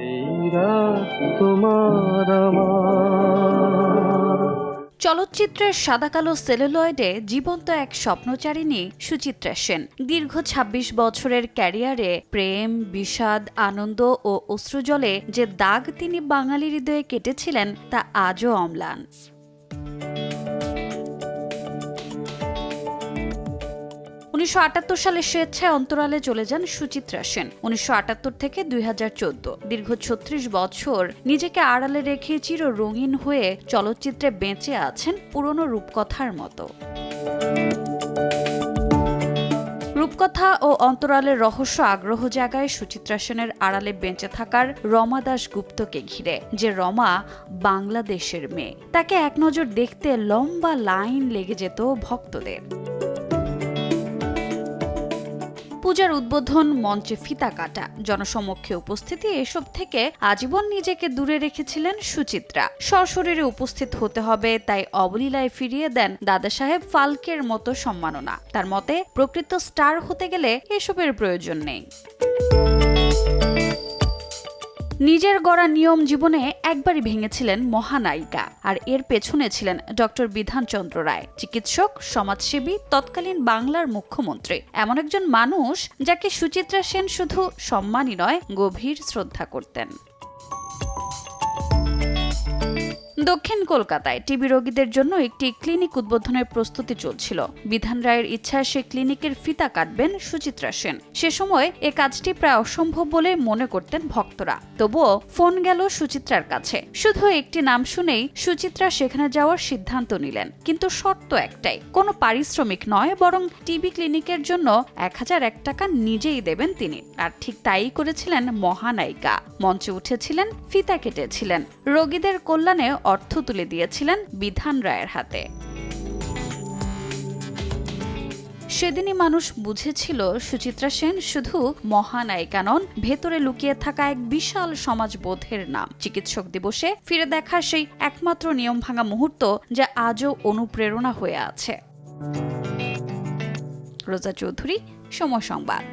এই রাত তোমার আমার। চলচ্চিত্রের সাদাকালো সেলুলয়েডে জীবন্ত এক স্বপ্নচারিণী সুচিত্রা সেন। দীর্ঘ ২৬ বছরের ক্যারিয়ারে প্রেম, বিষাদ, আনন্দ ও অশ্রুজলে যে দাগ তিনি বাঙালি হৃদয়ে কেটেছিলেন তা আজও অম্লান। ১৯৭৮ সালে স্বেচ্ছায় অন্তরালে চলে যান সুচিত্রা সেন। ১৯৭৮ থেকে ২০১৪ দীর্ঘ ৩৬ বছর নিজেকে আড়ালে রেখে চির রঙিন হয়ে চলচ্চিত্রে বেঁচে আছেন পুরনো রূপকথার মতো। রূপকথা ও অন্তরালের রহস্য আগ্রহ জাগায় সুচিত্রা সেনের আড়ালে বেঁচে থাকার রমা দাশগুপ্তকে ঘিরে, যে রমা বাংলাদেশের মেয়ে। তাকে এক নজর দেখতে লম্বা লাইন লেগে যেত ভক্তদের। পূজার উদ্বোধন, মঞ্চে ফিতা কাটা, জনসমক্ষে উপস্থিতি, এসব থেকে আজীবন নিজেকে দূরে রেখেছিলেন সুচিত্রা। সশরীরে উপস্থিত হতে হবে, তাই অবলীলায় ফিরিয়ে দেন দাদা সাহেব ফালকের মতো সম্মাননা। তার মতে, প্রকৃত স্টার হতে গেলে এসবের প্রয়োজন নেই। নিজের গড়া নিয়ম জীবনে একবারই ভেঙেছিলেন মহানায়িকা, আর এর পেছনে ছিলেন ডক্টর বিধানচন্দ্র রায়, চিকিৎসক, সমাজসেবী, তৎকালীন বাংলার মুখ্যমন্ত্রী। এমন একজন মানুষ যাকে সুচিত্রা সেন শুধু সম্মানই নয়, গভীর শ্রদ্ধা করতেন। দক্ষিণ কলকাতায় টিবি রোগীদের জন্য একটি ক্লিনিক উদ্বোধনের প্রস্তুতি চলছিল। বিধান রায়ের ইচ্ছায় সে ক্লিনিকের ফিতা কাটবেন সুচিত্রা সেন। সে সময় এ কাজটি প্রায় অসম্ভব বলে মনে করতেন ভক্তরা। তবুও ফোন গেল সুচিত্রার কাছে। শুধু একটি নাম শুনেই সুচিত্রা সেখানে যাওয়ার সিদ্ধান্ত নিলেন, কিন্তু শর্ত একটাই, কোনো পারিশ্রমিক নয়, বরং টিবি ক্লিনিকের জন্য ১০০১ টাকা নিজেই দেবেন তিনি। আর ঠিক তাই করেছিলেন মহানায়িকা। মঞ্চে উঠেছিলেন, ফিতা কেটেছিলেন, রোগীদের কল্যাণে অর্থ তুলে দিয়েছিলেন বিধান রায়ের হাতে। সেদিনই মানুষ বুঝেছিল সুচিত্রা সেন শুধু মহানায়িকা নন, ভেতরে লুকিয়ে থাকা এক বিশাল সমাজবোধের নাম। চিকিৎসক দিবসে ফিরে দেখা সেই একমাত্র নিয়ম ভাঙা মুহূর্ত যা আজও অনুপ্রেরণা হয়ে আছে। রোজা চৌধুরী, সময় সংবাদ।